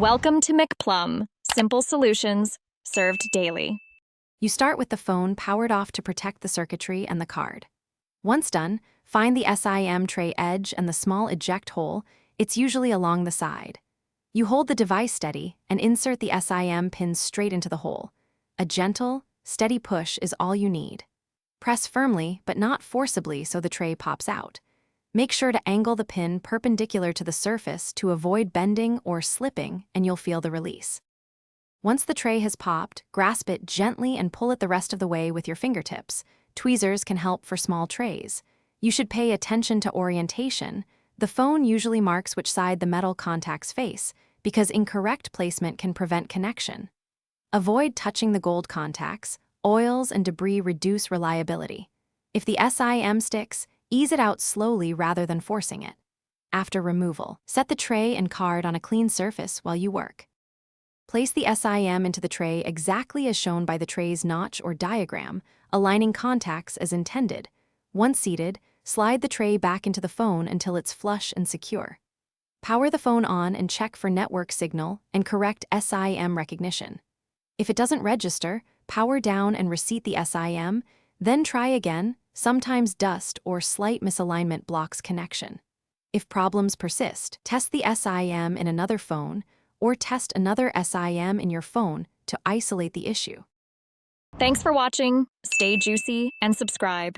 Welcome to McPlum, simple solutions served daily. You start with the phone powered off to protect the circuitry and the card. Once done, find the SIM tray edge and the small eject hole. It's usually along the side. You hold the device steady and insert the SIM pins straight into the hole. A gentle, steady push is all you need. Press firmly, but not forcibly, so the tray pops out. Make sure to angle the pin perpendicular to the surface to avoid bending or slipping, and you'll feel the release. Once the tray has popped, grasp it gently and pull it the rest of the way with your fingertips. Tweezers can help for small trays. You should pay attention to orientation. The phone usually marks which side the metal contacts face, because incorrect placement can prevent connection. Avoid touching the gold contacts. Oils and debris reduce reliability. If the SIM sticks, ease it out slowly rather than forcing it. After removal, set the tray and card on a clean surface while you work. Place the SIM into the tray exactly as shown by the tray's notch or diagram, aligning contacts as intended. Once seated, slide the tray back into the phone until it's flush and secure. Power the phone on and check for network signal and correct SIM recognition. If it doesn't register, power down and reseat the SIM, then try again. Sometimes dust or slight misalignment blocks connection. If problems persist, test the SIM in another phone or test another SIM in your phone to isolate the issue. Thanks for watching. Stay juicy and subscribe.